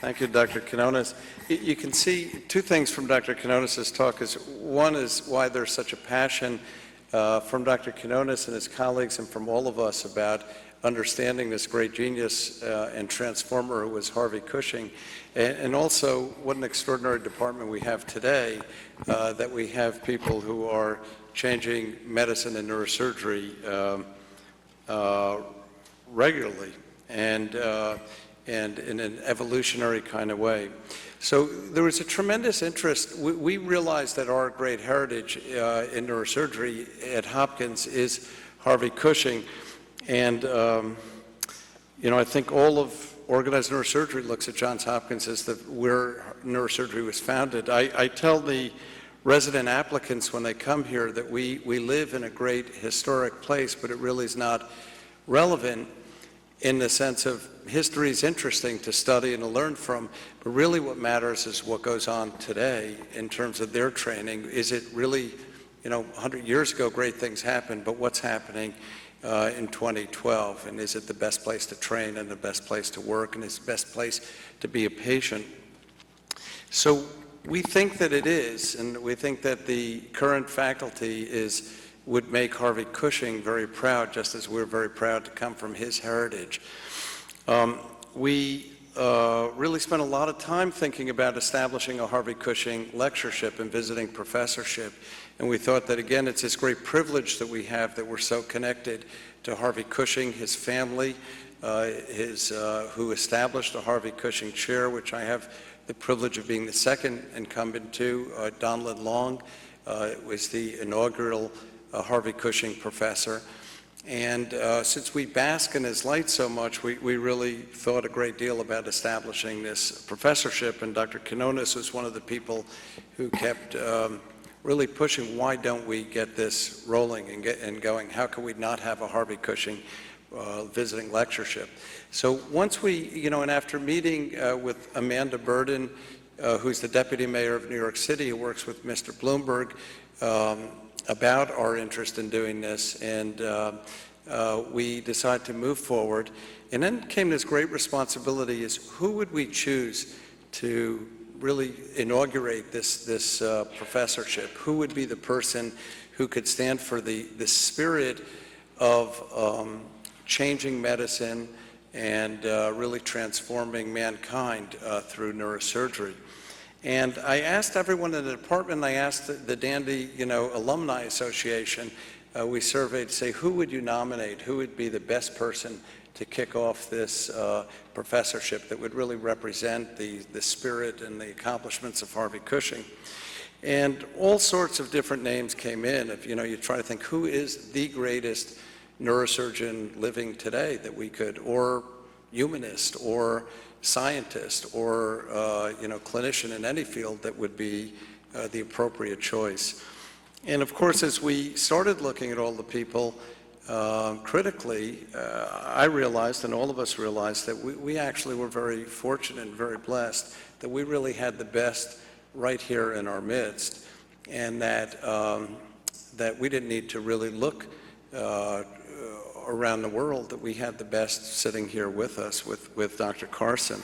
Thank you, Dr. Quinones. You can see two things from Dr. Quinones' talk. One is why there's such a passion from Dr. Quinones and his colleagues and from all of us about understanding this great genius and transformer who was Harvey Cushing, and also what an extraordinary department we have today, that we have people who are changing medicine and neurosurgery regularly and in an evolutionary kind of way. So there was a tremendous interest. We realized that our great heritage in neurosurgery at Hopkins is Harvey Cushing. And, you know, I think all of organized neurosurgery looks at Johns Hopkins as where neurosurgery was founded. I tell the resident applicants when they come here that we live in a great historic place, but it really is not relevant in the sense of history is interesting to study and to learn from, but really what matters is what goes on today in terms of their training. Is it really, you know, 100 years ago great things happened, but what's happening in 2012, and is it the best place to train and the best place to work and is the best place to be a patient? So we think that it is, and we think that the current faculty would make Harvey Cushing very proud, just as we're very proud to come from his heritage. We really spent a lot of time thinking about establishing a Harvey Cushing Lectureship and visiting Professorship. And we thought that, again, it's this great privilege that we have that we're so connected to Harvey Cushing, his family, who established the Harvey Cushing Chair, which I have the privilege of being the second incumbent to. Donald Long was the inaugural Harvey Cushing professor. And since we bask in his light so much, we really thought a great deal about establishing this professorship. And Dr. Quinones was one of the people who kept really pushing, why don't we get this rolling and going? How can we not have a Harvey Cushing visiting lectureship? So once we, you know, and after meeting with Amanda Burden, who's the deputy mayor of New York City, who works with Mr. Bloomberg, about our interest in doing this, and we decided to move forward. And then came this great responsibility: is who would we choose to really inaugurate this professorship? Who would be the person who could stand for the spirit of changing medicine and really transforming mankind through neurosurgery? And I asked everyone in the department, I asked the Dandy, you know, Alumni Association, we surveyed to say, who would you nominate? Who would be the best person to kick off this professorship that would really represent the spirit and the accomplishments of Harvey Cushing? And all sorts of different names came in. If, you know, you try to think, who is the greatest neurosurgeon living today that we could, or humanist, or scientist, or you know, clinician in any field that would be the appropriate choice. And of course, as we started looking at all the people critically, I realized, and all of us realized, that we actually were very fortunate and very blessed that we really had the best right here in our midst, and that that we didn't need to really look around the world, that we had the best sitting here with us, with Dr. Carson.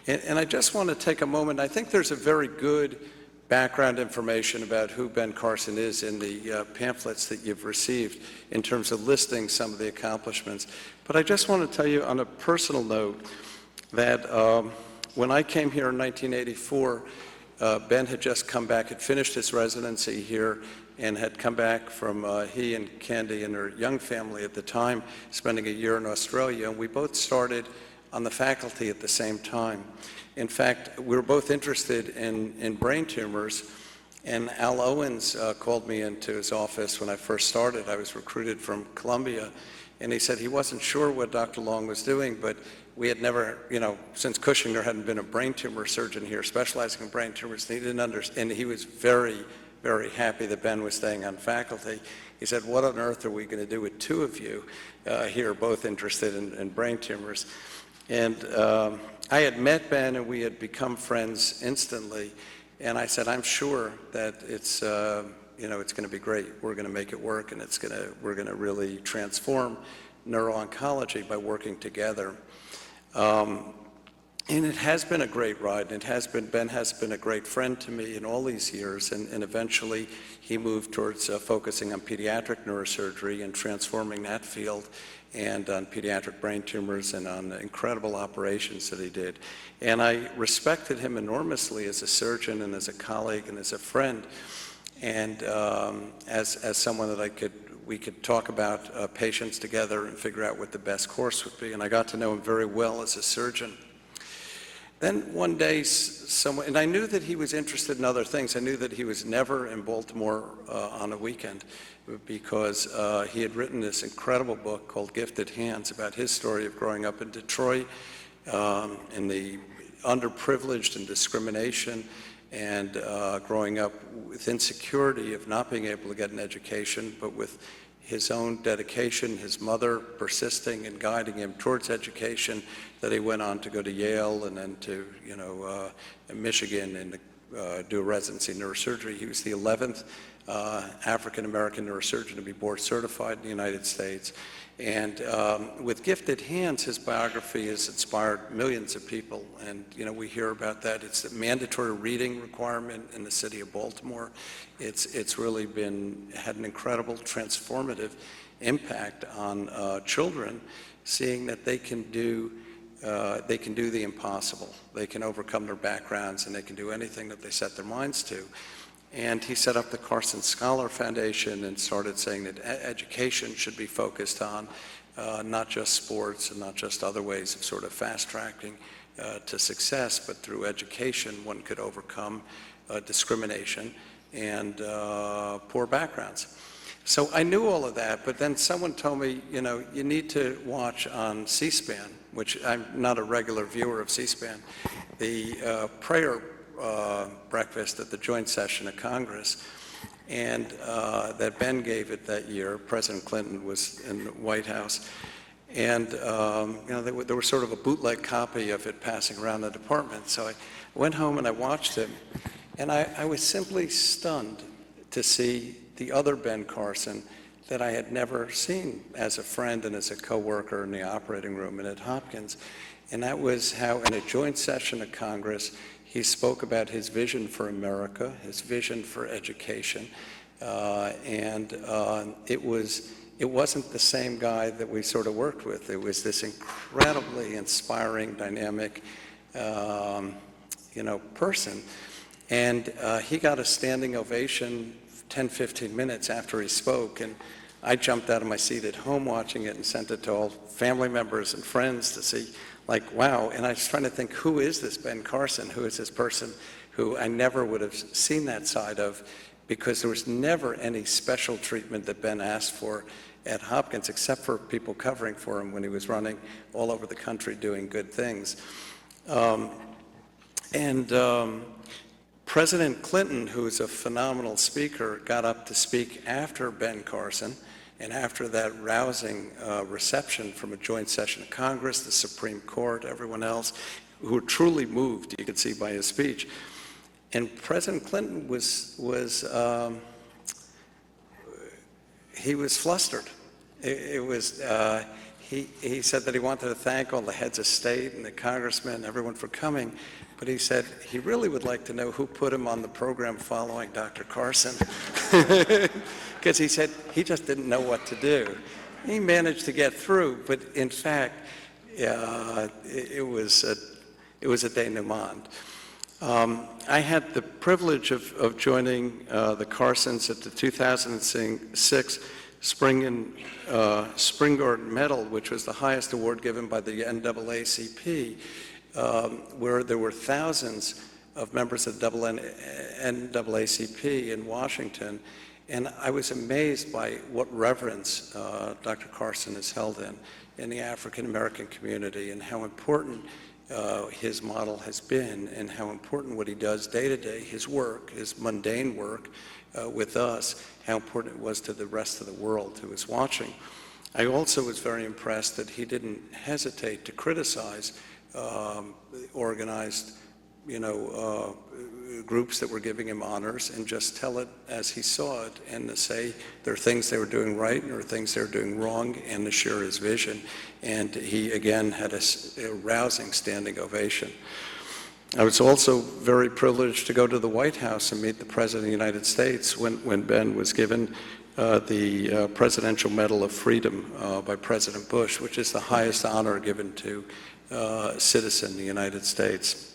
And I just want to take a moment. I think there's a very good background information about who Ben Carson is in the pamphlets that you've received in terms of listing some of the accomplishments. But I just want to tell you on a personal note that when I came here in 1984, Ben had just come back, had finished his residency here, and had come back from, he and Candy and her young family at the time, spending a year in Australia, and we both started on the faculty at the same time. In fact, we were both interested in brain tumors, and Al Owens called me into his office when I first started. I was recruited from Columbia, and he said he wasn't sure what Dr. Long was doing, but we had never, you know, since Cushing, there hadn't been a brain tumor surgeon here specializing in brain tumors, and he didn't understand, and he was very, very happy that Ben was staying on faculty. He said, what on earth are we going to do with two of you here, both interested in brain tumors? And I had met Ben, and we had become friends instantly. And I said, I'm sure that it's, you know, it's going to be great. We're going to make it work, and we're going to really transform neuro-oncology by working together. And it has been a great ride, and Ben has been a great friend to me in all these years, and eventually he moved towards focusing on pediatric neurosurgery and transforming that field, and on pediatric brain tumors and on the incredible operations that he did. And I respected him enormously as a surgeon and as a colleague and as a friend, and as someone that we could talk about patients together and figure out what the best course would be. And I got to know him very well as a surgeon. Then one day, and I knew that he was interested in other things. I knew that he was never in Baltimore on a weekend, because he had written this incredible book called Gifted Hands about his story of growing up in Detroit, in the underprivileged and discrimination, and growing up with insecurity of not being able to get an education, but with his own dedication, his mother persisting and guiding him towards education, that he went on to go to Yale and then to Michigan and do a residency in neurosurgery. He was the 11th African-American neurosurgeon to be board certified in the United States. And with Gifted Hands, his biography has inspired millions of people, and we hear about that. It's a mandatory reading requirement in the city of Baltimore. It's really had an incredible transformative impact on children, seeing that they can do the impossible. They can overcome their backgrounds, and they can do anything that they set their minds to. And he set up the Carson Scholar Foundation and started saying that education should be focused on not just sports and not just other ways of sort of fast-tracking to success, but through education one could overcome discrimination and poor backgrounds. So I knew all of that, but then someone told me, you need to watch on C-SPAN, which I'm not a regular viewer of C-SPAN, the prayer breakfast at the joint session of Congress, and that Ben gave it that year. President Clinton was in the White House, and there was sort of a bootleg copy of it passing around the department. So I went home and I watched it, and I was simply stunned to see the other Ben Carson that I had never seen as a friend and as a co-worker in the operating room and at Hopkins. And that was how, in a joint session of Congress, he spoke about his vision for America, his vision for education, and it wasn't the same guy that we sort of worked with. It was this incredibly inspiring, dynamic, person, and he got a standing ovation 10, 15 minutes after he spoke, and I jumped out of my seat at home watching it and sent it to all family members and friends to see, like, wow. And I was trying to think, who is this Ben Carson? Who is this person who I never would have seen that side of, because there was never any special treatment that Ben asked for at Hopkins, except for people covering for him when he was running all over the country doing good things. President Clinton, who's a phenomenal speaker, got up to speak after Ben Carson, and after that rousing reception from a joint session of Congress, the Supreme Court, everyone else, who were truly moved, you could see by his speech. And President Clinton he was flustered. He said that he wanted to thank all the heads of state and the congressmen and everyone for coming, but he said he really would like to know who put him on the program following Dr. Carson, because he said he just didn't know what to do. He managed to get through, but in fact, it was a denouement. I had the privilege of joining the Carsons at the 2006 Springard Medal, which was the highest award given by the NAACP, where there were thousands of members of the NAACP in Washington. And I was amazed by what reverence Dr. Carson is held in the African-American community, and how important his model has been, and how important what he does day to day, his work, his mundane work with us, how important it was to the rest of the world who was watching. I also was very impressed that he didn't hesitate to criticize organized groups that were giving him honors and just tell it as he saw it, and to say there are things they were doing right and there are things they were doing wrong, and to share his vision. And he, again, had a rousing standing ovation. I was also very privileged to go to the White House and meet the President of the United States when Ben was given the Presidential Medal of Freedom by President Bush, which is the highest honor given to a citizen of the United States.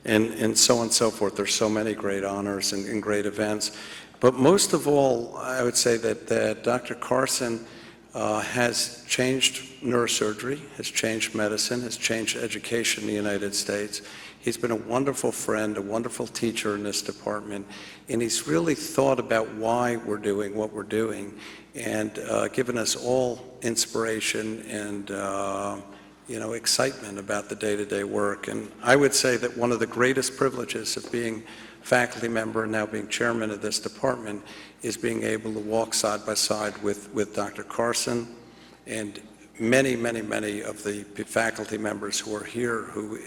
And so on and so forth. There's so many great honors and great events. But most of all, I would say that Dr. Carson has changed neurosurgery, has changed medicine, has changed education in the United States. He's been a wonderful friend, a wonderful teacher in this department, and he's really thought about why we're doing what we're doing, and given us all inspiration and excitement about the day-to-day work. And I would say that one of the greatest privileges of being faculty member and now being chairman of this department is being able to walk side by side with Dr. Carson and many, many, many of the faculty members who are here who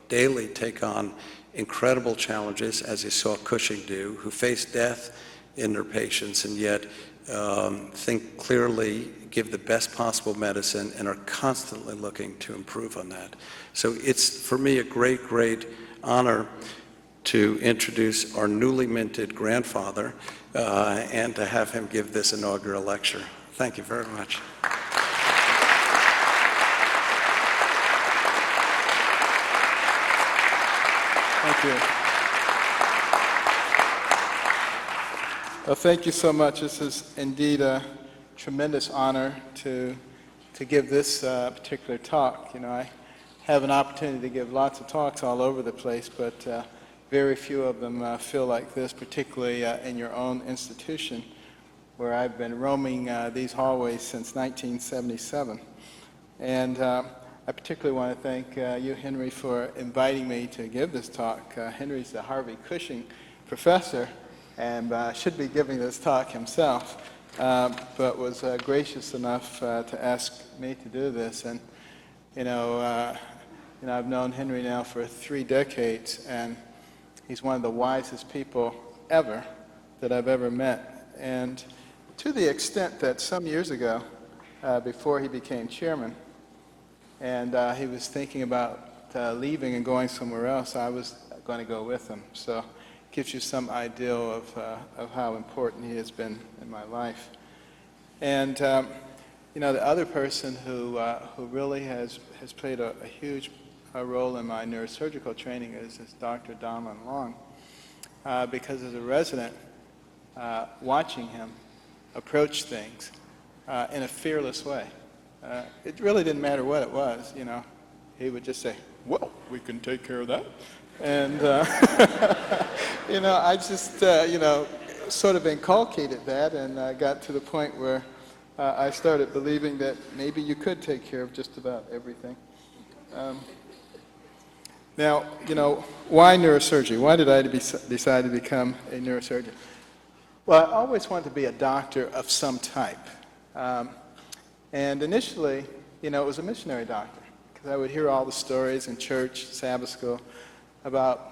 daily take on incredible challenges, as you saw Cushing do, who face death in their patients and yet think clearly, give the best possible medicine, and are constantly looking to improve on that. So it's, for me, a great, great honor to introduce our newly minted grandfather and to have him give this inaugural lecture. Thank you very much. Thank you. Well, thank you so much. This is indeed a tremendous honor to give this particular talk. I have an opportunity to give lots of talks all over the place, but very few of them feel like this, particularly in your own institution, where I've been roaming these hallways since 1977. And I particularly want to thank you, Henry, for inviting me to give this talk. Henry's the Harvey Cushing professor and should be giving this talk himself, but was gracious enough to ask me to do this. And I've known Henry now for 3 decades, and he's one of the wisest people ever that I've ever met. And to the extent that some years ago, before he became chairman, and he was thinking about leaving and going somewhere else, I was going to go with him. So it gives you some idea of how important he has been in my life. And the other person who really has played a huge role in my neurosurgical training is Dr. Donlin Long, because as a resident, watching him approach things in a fearless way. It really didn't matter what it was, he would just say, well, we can take care of that. And, I just, sort of inculcated that, and got to the point where I started believing that maybe you could take care of just about everything. Now, why neurosurgery? Why did I decide to become a neurosurgeon? Well, I always wanted to be a doctor of some type. And initially, it was a missionary doctor, because I would hear all the stories in church, Sabbath school, about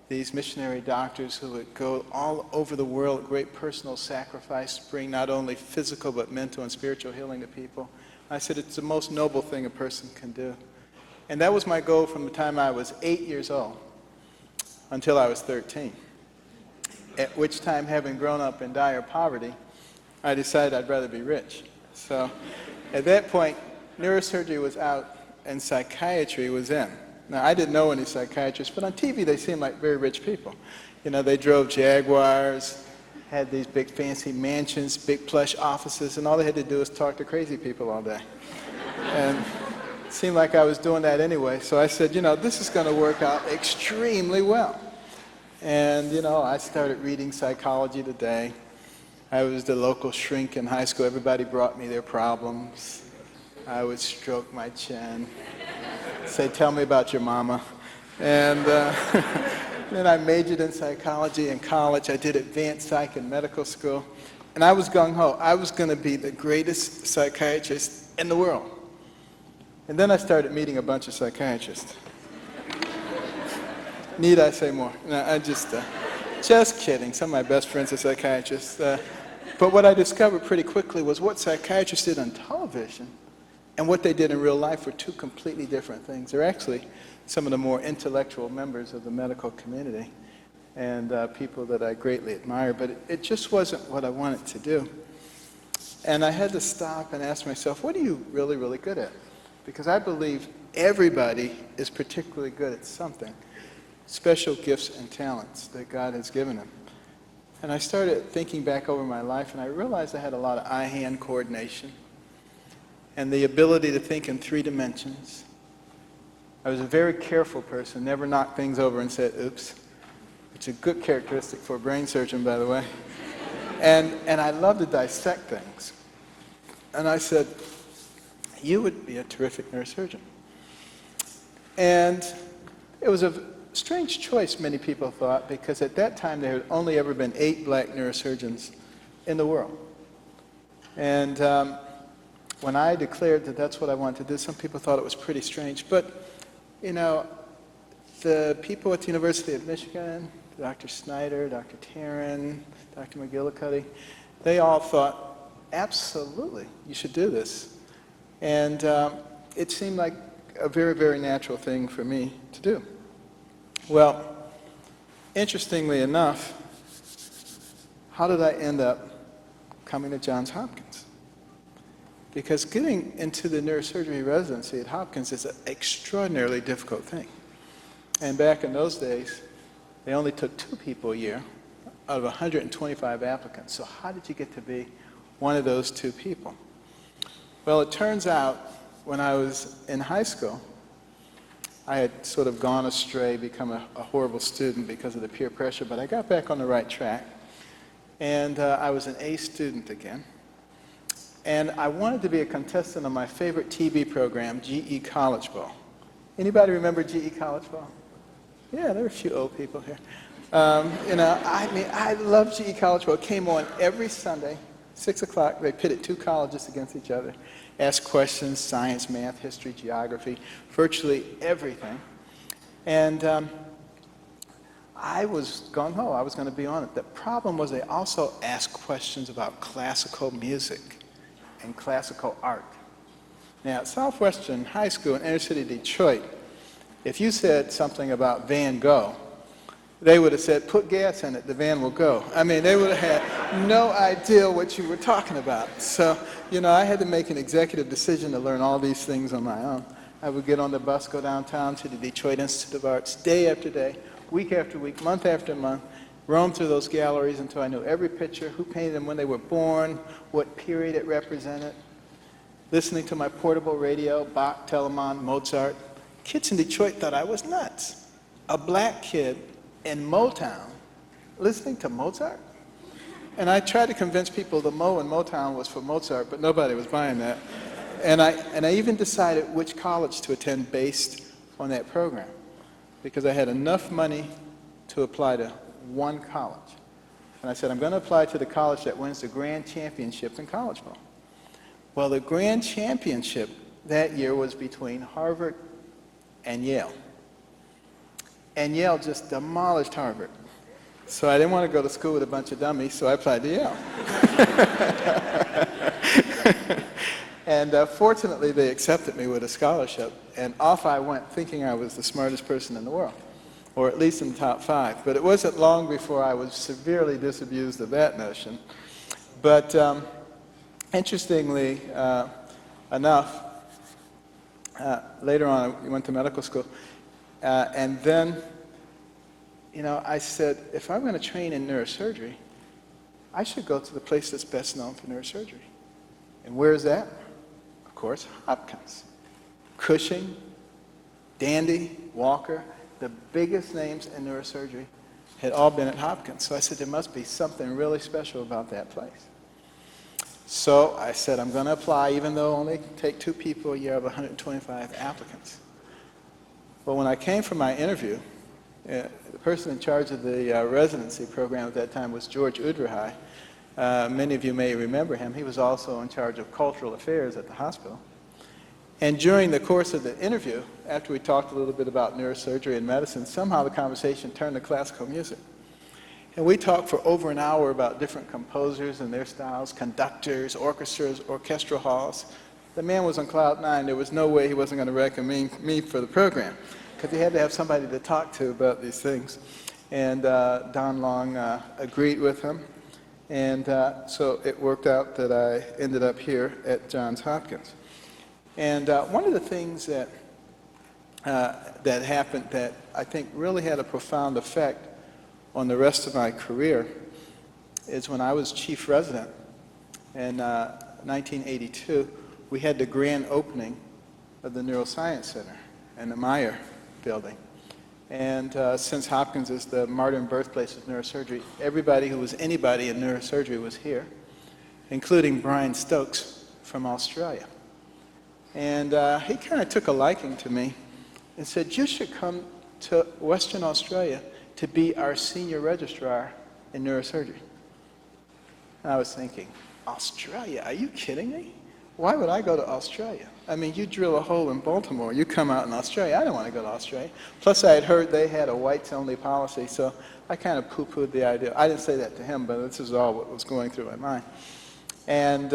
these missionary doctors who would go all over the world, great personal sacrifice, bring not only physical but mental and spiritual healing to people. I said, it's the most noble thing a person can do. And that was my goal from the time I was 8 years old until I was 13, at which time, having grown up in dire poverty, I decided I'd rather be rich. So at that point, neurosurgery was out and psychiatry was in. Now, I didn't know any psychiatrists, but on TV they seemed like very rich people. They drove Jaguars, had these big fancy mansions, big plush offices, and all they had to do was talk to crazy people all day. And it seemed like I was doing that anyway, so I said, this is going to work out extremely well. And, I started reading Psychology Today. I was the local shrink in high school. Everybody brought me their problems. I would stroke my chin, say, tell me about your mama. And then I majored in psychology in college. I did advanced psych in medical school. And I was gung-ho. I was going to be the greatest psychiatrist in the world. And then I started meeting a bunch of psychiatrists. Need I say more? No, I just kidding. Some of my best friends are psychiatrists. But what I discovered pretty quickly was what psychiatrists did on television and what they did in real life were two completely different things. They're actually some of the more intellectual members of the medical community and people that I greatly admire, but it just wasn't what I wanted to do. And I had to stop and ask myself, what are you really, really good at? Because I believe everybody is particularly good at something, special gifts and talents that God has given them. And I started thinking back over my life, and I realized I had a lot of eye-hand coordination and the ability to think in 3 dimensions. I was a very careful person, never knocked things over and said, oops. It's a good characteristic for a brain surgeon, by the way. And I love to dissect things. And I said, you would be a terrific neurosurgeon. And it was a strange choice, many people thought, because at that time there had only ever been 8 black neurosurgeons in the world. And when I declared that that's what I wanted to do, some people thought it was pretty strange. But, you know, the people at the University of Michigan, Dr. Snyder, Dr. Tarrin, Dr. McGillicuddy, they all thought, absolutely, you should do this. And it seemed like a very, very natural thing for me to do. Well, interestingly enough, how did I end up coming to Johns Hopkins? Because getting into the neurosurgery residency at Hopkins is an extraordinarily difficult thing. And back in those days, they only took 2 people a year out of 125 applicants. So how did you get to be one of those 2 people? Well, it turns out when I was in high school, I had sort of gone astray, become a horrible student because of the peer pressure, but I got back on the right track. And I was an A student again. And I wanted to be a contestant on my favorite TV program, GE College Ball. Anybody remember GE College Ball? Yeah, there are a few old people here. You know, I love GE College Ball. It came on every Sunday, 6 o'clock. They pitted 2 colleges against each other, asked questions, science, math, history, geography, virtually everything. And I was gung-ho. I was going to be on it. The problem was they also asked questions about classical music and classical art. Now, at Southwestern High School in inner city Detroit, if you said something about Van Gogh, they would have said, put gas in it, the van will go. I mean, they would have had no idea what you were talking about. So, you know, I had to make an executive decision to learn all these things on my own. I would get on the bus, go downtown to the Detroit Institute of Arts, day after day, week after week, month after month, roam through those galleries until I knew every picture, who painted them when they were born, what period it represented, listening to my portable radio, Bach, Telemann, Mozart. Kids in Detroit thought I was nuts. A black kid in Motown listening to Mozart? And I tried to convince people the Mo in Motown was for Mozart, but nobody was buying that. And I even decided which college to attend based on that program, because I had enough money to apply to 1 college. And I said, I'm going to apply to the college that wins the grand championship in college ball. Well, the grand championship that year was between Harvard and Yale. And Yale just demolished Harvard. So I didn't want to go to school with a bunch of dummies, so I applied to Yale. And fortunately, they accepted me with a scholarship, and off I went thinking I was the smartest person in the world, or at least in the top 5. But it wasn't long before I was severely disabused of that notion. But interestingly enough, later on I went to medical school, and then, you know, I said, if I'm going to train in neurosurgery, I should go to the place that's best known for neurosurgery. And where is that? Of course, Hopkins. Cushing, Dandy, Walker, the biggest names in neurosurgery had all been at Hopkins. So I said, there must be something really special about that place. So I said, I'm going to apply, even though only take 2 people a year of 125 applicants. Well, when I came for my interview, the person in charge of the residency program at that time was George Udrahai. Many of you may remember him. He was also in charge of cultural affairs at the hospital. And during the course of the interview, after we talked a little bit about neurosurgery and medicine, somehow the conversation turned to classical music. And we talked for over an hour about different composers and their styles, conductors, orchestras, orchestral halls. The man was on cloud nine. There was no way he wasn't going to recommend me for the program, because he had to have somebody to talk to about these things. And Don Long agreed with him. And so it worked out that I ended up here at Johns Hopkins. And one of the things that happened that I think really had a profound effect on the rest of my career is when I was chief resident in 1982, we had the grand opening of the Neuroscience Center in the Meyer building. And since Hopkins is the modern birthplace of neurosurgery, everybody who was anybody in neurosurgery was here, including Brian Stokes from Australia. And he kind of took a liking to me and said, you should come to Western Australia to be our senior registrar in neurosurgery. And I was thinking, Australia? Are you kidding me? Why would I go to Australia? I mean, you drill a hole in Baltimore, you come out in Australia. I don't want to go to Australia. Plus, I had heard they had a whites-only policy, so I kind of poo-pooed the idea. I didn't say that to him, but this is all what was going through my mind. And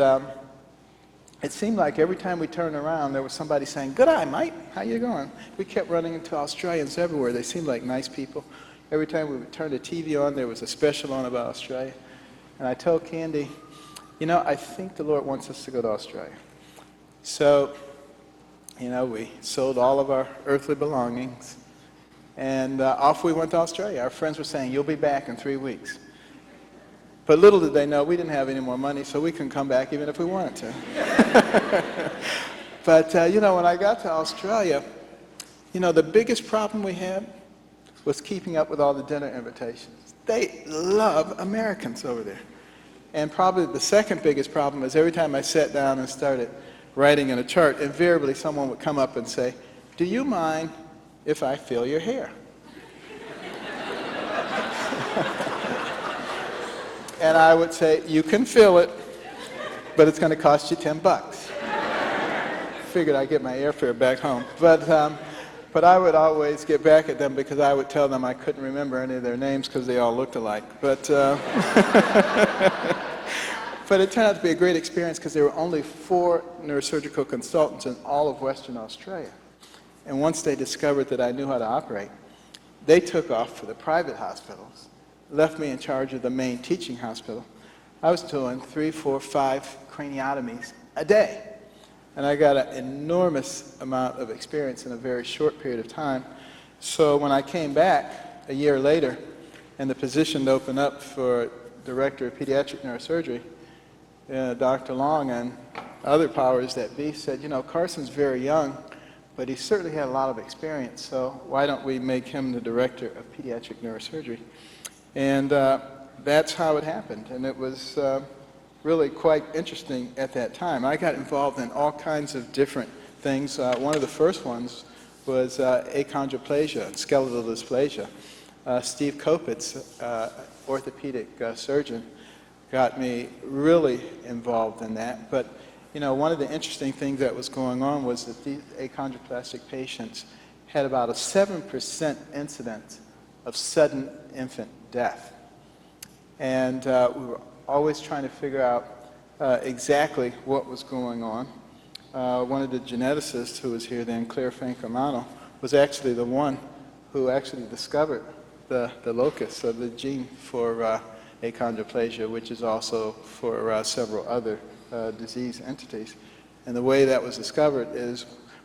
it seemed like every time we turned around, there was somebody saying, "Good eye, mate. How you going?" We kept running into Australians everywhere. They seemed like nice people. Every time we would turn the TV on, there was a special on about Australia. And I told Candy, you know, I think the Lord wants us to go to Australia. So, you know, we sold all of our earthly belongings, and off we went to Australia. Our friends were saying, "You'll be back in 3 weeks." But little did they know we didn't have any more money, so we couldn't come back even if we wanted to. But, you know, when I got to Australia, you know, the biggest problem we had was keeping up with all the dinner invitations. They love Americans over there. And probably the second biggest problem is every time I sat down and started writing in a chart, invariably someone would come up and say, "Do you mind if I feel your hair?" And I would say, "You can feel it, but it's going to cost you $10. Figured I'd get my airfare back home. But I would always get back at them because I would tell them I couldn't remember any of their names because they all looked alike. But but it turned out to be a great experience because there were only 4 neurosurgical consultants in all of Western Australia. And once they discovered that I knew how to operate, they took off for the private hospitals, left me in charge of the main teaching hospital. I was doing 3, 4, 5 craniotomies a day. And I got an enormous amount of experience in a very short period of time. So when I came back a year later and the position opened up for Director of Pediatric Neurosurgery, Dr. Long and other powers that be said, you know, Carson's very young, but he certainly had a lot of experience, so why don't we make him the Director of Pediatric Neurosurgery? And that's how it happened, and it was really quite interesting at that time. I got involved in all kinds of different things. One of the first ones was achondroplasia, skeletal dysplasia. Steve Kopitz, orthopedic surgeon, got me really involved in that. But, you know, one of the interesting things that was going on was that these achondroplastic patients had about a 7% incidence of sudden infant death. And we were always trying to figure out exactly what was going on. One of the geneticists who was here then, Claire Fancomano, was actually the one who actually discovered the locus of the gene for achondroplasia, which is also for several other disease entities. And the way that was discovered is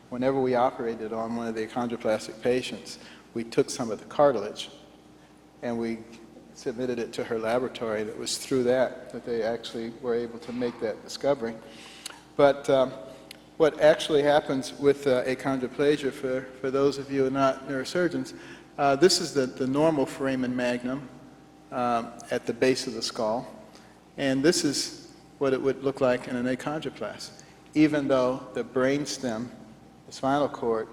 whenever we operated on one of the achondroplastic patients, we took some of the cartilage and we submitted it to her laboratory. That was through that they actually were able to make that discovery. But what actually happens with achondroplasia, for those of you who are not neurosurgeons, this is the normal foramen magnum at the base of the skull. And this is what it would look like in an achondroplast, even though the brainstem, the spinal cord,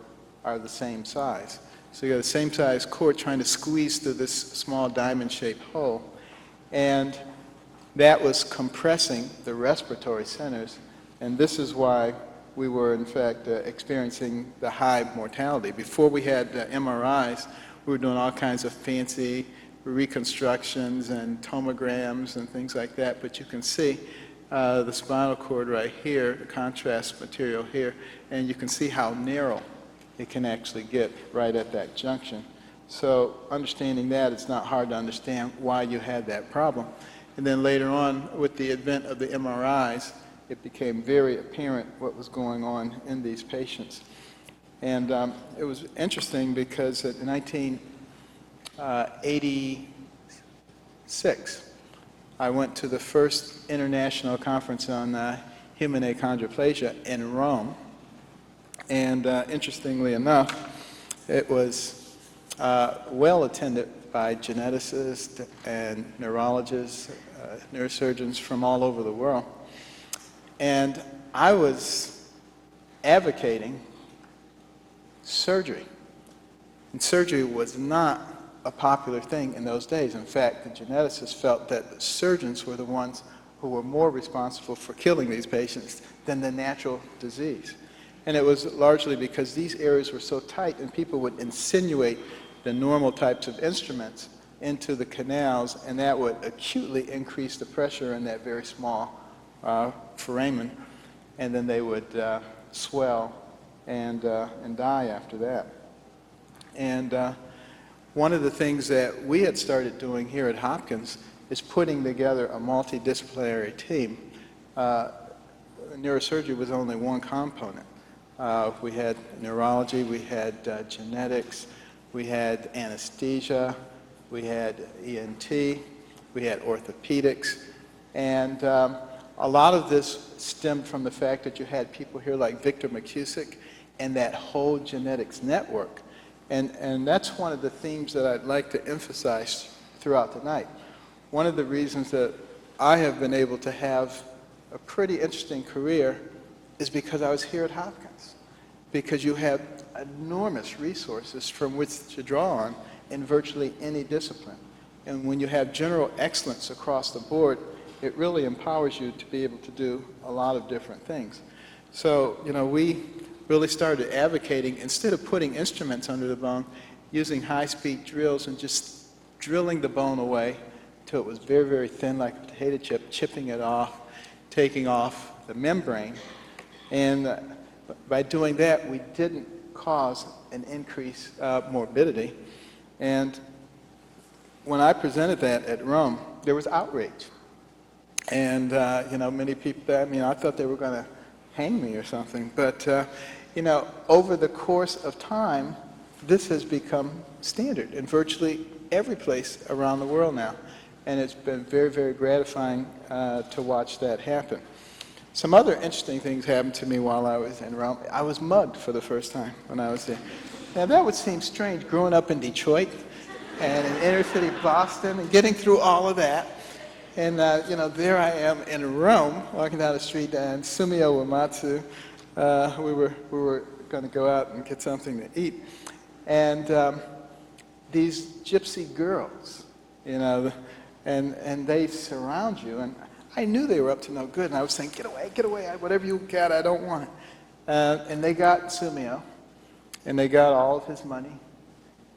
are the same size. So you got the same size cord trying to squeeze through this small diamond-shaped hole. And that was compressing the respiratory centers. And this is why we were in fact experiencing the high mortality. Before we had MRIs, we were doing all kinds of fancy reconstructions and tomograms and things like that, but you can see the spinal cord right here, the contrast material here, and you can see how narrow it can actually get right at that junction. So understanding that, it's not hard to understand why you had that problem. And then later on, with the advent of the MRIs, it became very apparent what was going on in these patients. And it was interesting because in 1986, I went to the first international conference on human achondroplasia in Rome. And interestingly enough, it was well attended by geneticists and neurologists, neurosurgeons from all over the world. And I was advocating surgery. And surgery was not a popular thing in those days. In fact, the geneticists felt that the surgeons were the ones who were more responsible for killing these patients than the natural disease. And it was largely because these areas were so tight and people would insinuate the normal types of instruments into the canals, and that would acutely increase the pressure in that very small foramen, and then they would swell and die after that. And one of the things that we had started doing here at Hopkins is putting together a multidisciplinary team. Neurosurgery was only one component. We had neurology, we had genetics, we had anesthesia, we had ENT, we had orthopedics, and a lot of this stemmed from the fact that you had people here like Victor McCusick and that whole genetics network. And that's one of the themes that I'd like to emphasize throughout the night. One of the reasons that I have been able to have a pretty interesting career is because I was here at Hopkins. Because you have enormous resources from which to draw on in virtually any discipline. And when you have general excellence across the board, it really empowers you to be able to do a lot of different things. So, you know, we really started advocating, instead of putting instruments under the bone, using high-speed drills and just drilling the bone away until it was very, very thin like a potato chip, chipping it off, taking off the membrane. And by doing that, we didn't cause an increased morbidity. And when I presented that at Rome, there was outrage. And, you know, many people, I mean, I thought they were going to hang me or something. But, you know, over the course of time, this has become standard in virtually every place around the world now. And it's been very, very gratifying to watch that happen. Some other interesting things happened to me while I was in Rome. I was mugged for the first time when I was there. Now, that would seem strange, growing up in Detroit and in inner city Boston and getting through all of that. And, you know, there I am in Rome, walking down the street, and Sumio Uematsu, we were going to go out and get something to eat. And these gypsy girls, you know, and they surround you. And I knew they were up to no good, and I was saying, get away, whatever you got, I don't want it. And they got Sumio, and they got all of his money.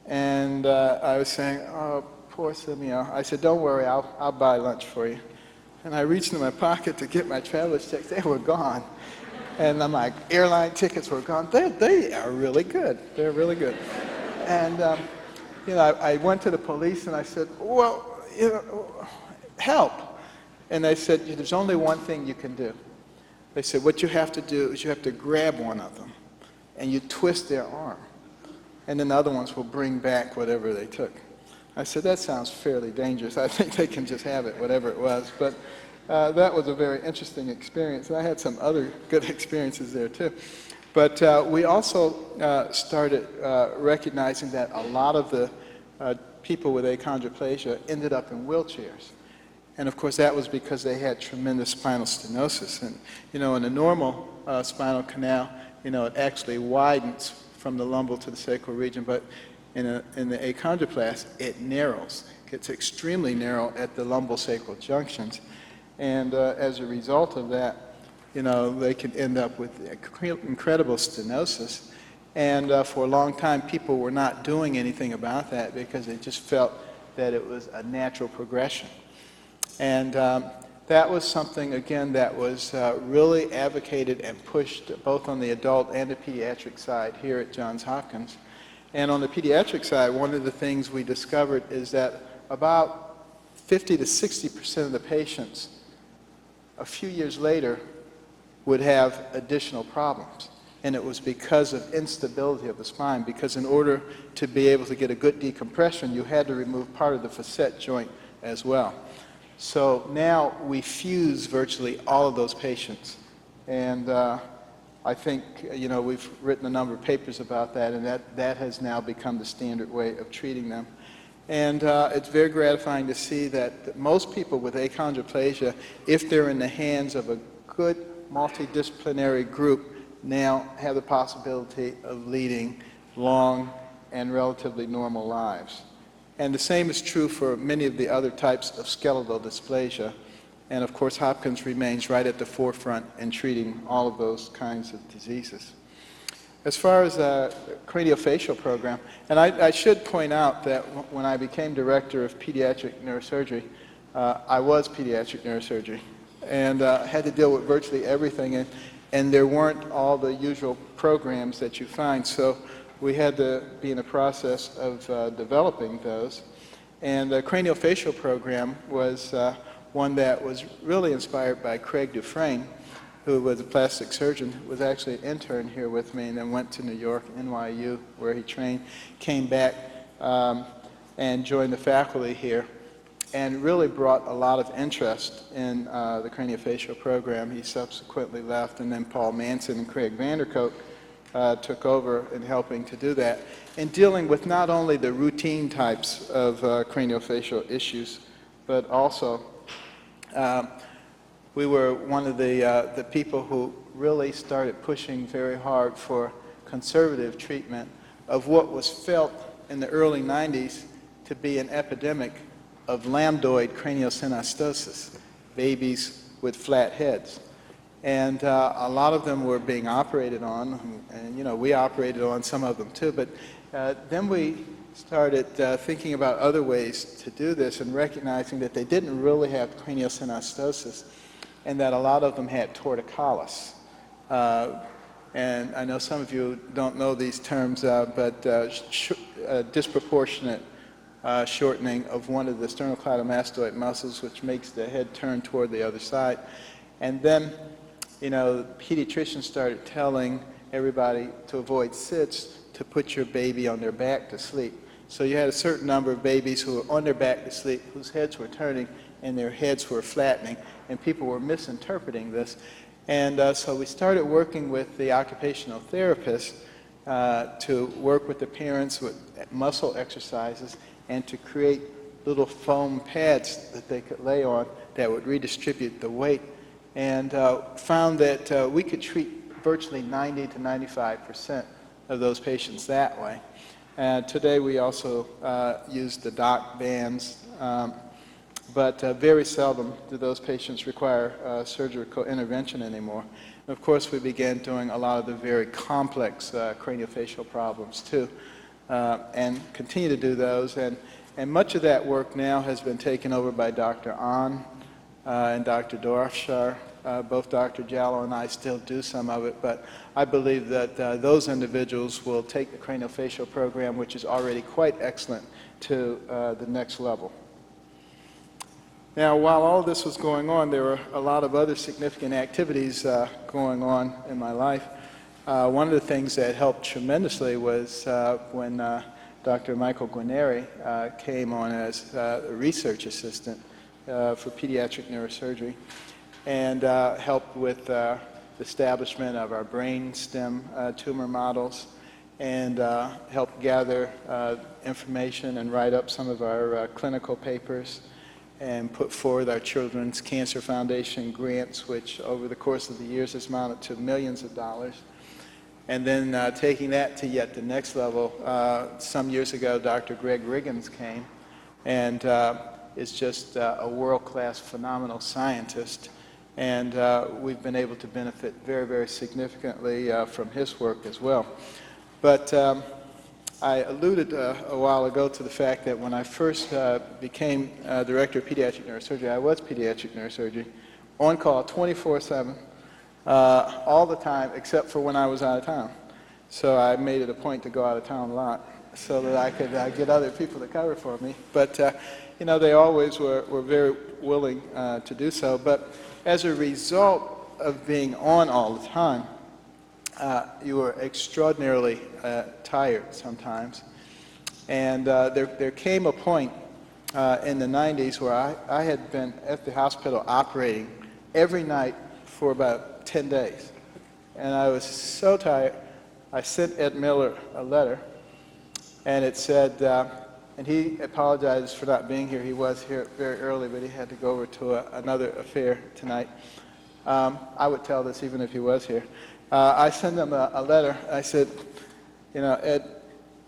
And I was saying, oh, poor Sumio. I said, don't worry, I'll buy lunch for you. And I reached into my pocket to get my traveler's checks. They were gone. And I'm like, airline tickets were gone. They are really good. They're really good. And, you know, I went to the police, and I said, well, you know, help. And they said, there's only one thing you can do. They said, what you have to do is you have to grab one of them, and you twist their arm. And then the other ones will bring back whatever they took. I said, that sounds fairly dangerous. I think they can just have it, whatever it was. But that was a very interesting experience. And I had some other good experiences there, too. But we also started recognizing that a lot of the people with achondroplasia ended up in wheelchairs. And of course, that was because they had tremendous spinal stenosis. And, you know, in a normal spinal canal, you know, it actually widens from the lumbal to the sacral region, but in the achondroplast, it narrows. It gets extremely narrow at the lumbal-sacral junctions. And as a result of that, they can end up with incredible stenosis. And for a long time, people were not doing anything about that because they just felt that it was a natural progression. And that was something, again, that was really advocated and pushed both on the adult and the pediatric side here at Johns Hopkins. And on the pediatric side, one of the things we discovered is that about 50 to 60% of the patients a few years later would have additional problems. And it was because of instability of the spine, because in order to be able to get a good decompression, you had to remove part of the facet joint as well. So now we fuse virtually all of those patients. And I think, we've written a number of papers about that, and that has now become the standard way of treating them. And it's very gratifying to see that most people with achondroplasia, if they're in the hands of a good multidisciplinary group, now have the possibility of leading long and relatively normal lives. And the same is true for many of the other types of skeletal dysplasia. And of course, Hopkins remains right at the forefront in treating all of those kinds of diseases. As far as the craniofacial program, and I should point out that when I became director of pediatric neurosurgery, I was pediatric neurosurgery and had to deal with virtually everything. And there weren't all the usual programs that you find, so we had to be in the process of developing those. And the craniofacial program was one that was really inspired by Craig Dufresne, who was a plastic surgeon, was actually an intern here with me, and then went to New York, NYU, where he trained, came back and joined the faculty here, and really brought a lot of interest in the craniofacial program. He subsequently left, and then Paul Manson and Craig Vanderkook took over in helping to do that, and dealing with not only the routine types of craniofacial issues, but also we were one of the people who really started pushing very hard for conservative treatment of what was felt in the early 90s to be an epidemic of lambdoid craniosynostosis, babies with flat heads. And a lot of them were being operated on, and we operated on some of them too, but then we started thinking about other ways to do this and recognizing that they didn't really have craniosynostosis and that a lot of them had torticollis. And I know some of you don't know these terms, but disproportionate shortening of one of the sternocleidomastoid muscles, which makes the head turn toward the other side. And then, pediatricians started telling everybody to avoid sits, to put your baby on their back to sleep. So you had a certain number of babies who were on their back to sleep, whose heads were turning and their heads were flattening, and people were misinterpreting this. And so we started working with the occupational therapists to work with the parents with muscle exercises and to create little foam pads that they could lay on that would redistribute the weight, and found that we could treat virtually 90 to 95% of those patients that way. Today we also use the dock bands, but very seldom do those patients require surgical intervention anymore. And of course, we began doing a lot of the very complex craniofacial problems too, and continue to do those. And much of that work now has been taken over by Dr. Ahn and Dr. Dorfshar. Both Dr. Jallo and I still do some of it, but I believe that those individuals will take the craniofacial program, which is already quite excellent, to the next level. Now, while all this was going on, there were a lot of other significant activities going on in my life. One of the things that helped tremendously was when Dr. Michael Guarneri came on as a research assistant for pediatric neurosurgery, and helped with the establishment of our brain stem tumor models, and helped gather information and write up some of our clinical papers, and put forward our Children's Cancer Foundation grants, which over the course of the years has amounted to millions of dollars. And then taking that to yet the next level, some years ago, Dr. Greg Riggins came, and is just a world-class, phenomenal scientist, And we've been able to benefit very, very significantly from his work as well. But I alluded a while ago to the fact that when I first became director of pediatric neurosurgery, I was pediatric neurosurgery, on call 24/7, all the time, except for when I was out of town. So I made it a point to go out of town a lot so that I could get other people to cover for me. But, you know, they always were very willing to do so. But as a result of being on all the time, you were extraordinarily tired sometimes. And there came a point in the 90s where I had been at the hospital operating every night for about 10 days. And I was so tired, I sent Ed Miller a letter, and it said, and he apologized for not being here. He was here very early, but he had to go over to another affair tonight. I would tell this even if he was here. I sent him a letter. I said, you know, Ed,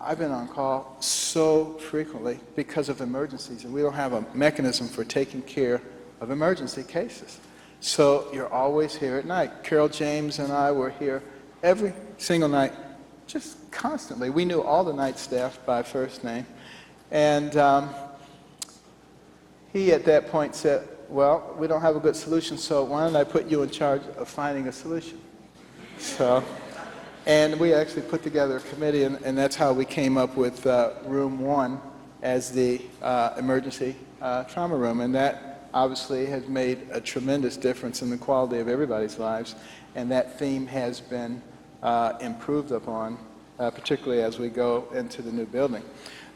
I've been on call so frequently because of emergencies, and we don't have a mechanism for taking care of emergency cases. So you're always here at night. Carol James and I were here every single night, just constantly. We knew all the night staff by first name. And he at that point said, well, we don't have a good solution, so why don't I put you in charge of finding a solution? So, and we actually put together a committee, and that's how we came up with Room 1 as the emergency trauma room. And that obviously has made a tremendous difference in the quality of everybody's lives, and that theme has been improved upon, particularly as we go into the new building.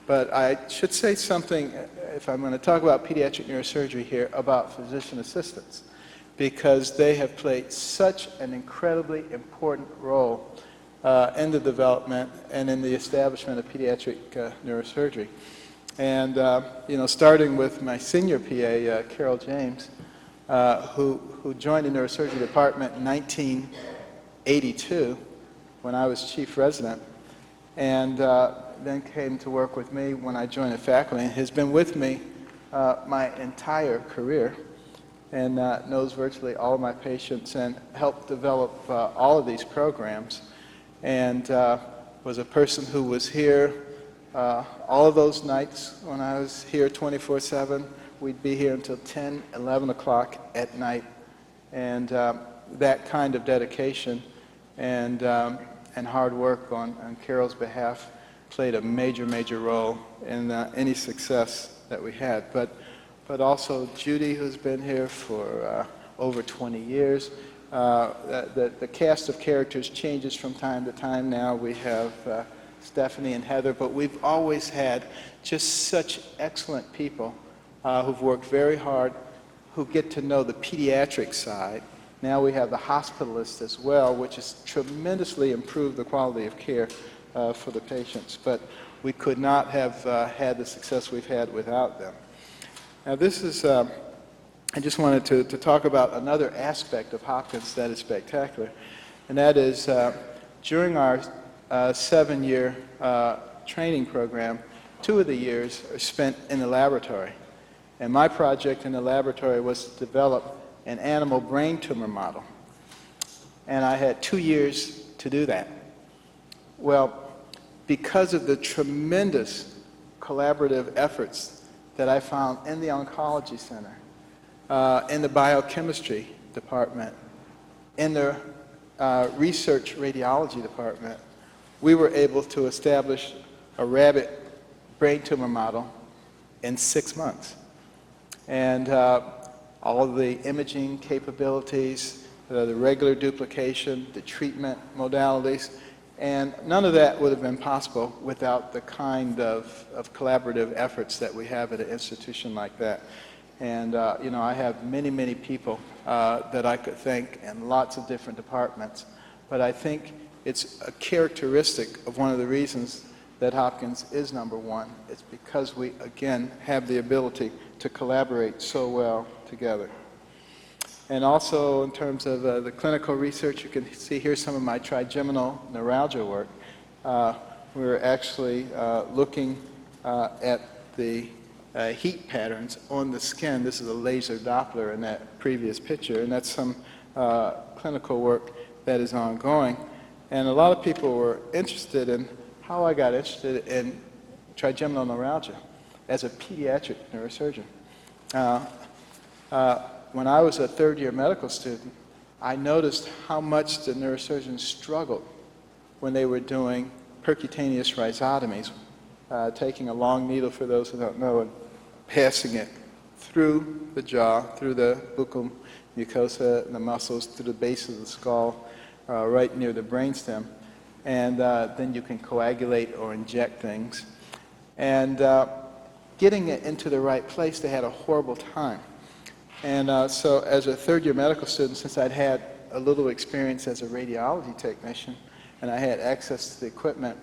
But I should say something, if I'm going to talk about pediatric neurosurgery here, about physician assistants, because they have played such an incredibly important role in the development and in the establishment of pediatric neurosurgery. And, you know, starting with my senior PA, Carol James, who joined the Neurosurgery Department in 1982 when I was chief resident, and then came to work with me when I joined the faculty, and has been with me my entire career, and knows virtually all of my patients and helped develop all of these programs, and was a person who was here all of those nights when I was here 24/7. We'd be here until 10, 11 o'clock at night, and that kind of dedication and hard work on Carol's behalf played a major, major role in any success that we had. But also Judy, who's been here for over 20 years. The cast of characters changes from time to time now. We have Stephanie and Heather, but we've always had just such excellent people who've worked very hard, who get to know the pediatric side. Now we have the hospitalists as well, which has tremendously improved the quality of care for the patients. But we could not have had the success we've had without them. Now this is, I just wanted to talk about another aspect of Hopkins that is spectacular, and that is during our 7-year training program, 2 of the years are spent in the laboratory. And my project in the laboratory was to develop an animal brain tumor model. And I had 2 years to do that. Well, because of the tremendous collaborative efforts that I found in the oncology center, in the biochemistry department, in the research radiology department, we were able to establish a rabbit brain tumor model in 6 months. And all of the imaging capabilities, the regular duplication, the treatment modalities, and none of that would have been possible without the kind of collaborative efforts that we have at an institution like that. And, you know, I have many, many people that I could thank in lots of different departments, but I think it's a characteristic of one of the reasons that Hopkins is #1. It's because we, again, have the ability to collaborate so well together. And also in terms of the clinical research, you can see here some of my trigeminal neuralgia work. We're actually looking at the heat patterns on the skin. This is a laser Doppler in that previous picture, and that's some clinical work that is ongoing. And a lot of people were interested in how I got interested in trigeminal neuralgia as a pediatric neurosurgeon. When I was a third-year medical student, I noticed how much the neurosurgeons struggled when they were doing percutaneous rhizotomies, taking a long needle, for those who don't know, and passing it through the jaw, through the buccal mucosa, and the muscles, through the base of the skull, right near the brainstem. And then you can coagulate or inject things. And getting it into the right place, they had a horrible time. And so as a third-year medical student, since I'd had a little experience as a radiology technician, and I had access to the equipment,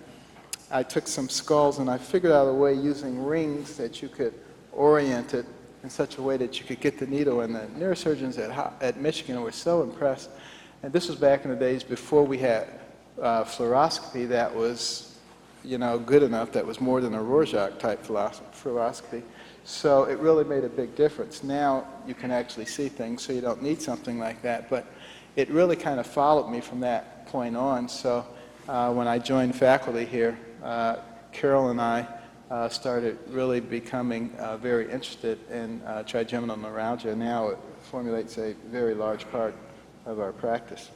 I took some skulls and I figured out a way using rings that you could orient it in such a way that you could get the needle. And the neurosurgeons at Michigan were so impressed. And this was back in the days before we had fluoroscopy that was, good enough, that was more than a Rorschach type fluoroscopy. So it really made a big difference. Now you can actually see things, so you don't need something like that. But it really kind of followed me from that point on. So when I joined faculty here, Carol and I started really becoming very interested in trigeminal neuralgia. Now it formulates a very large part of our practice.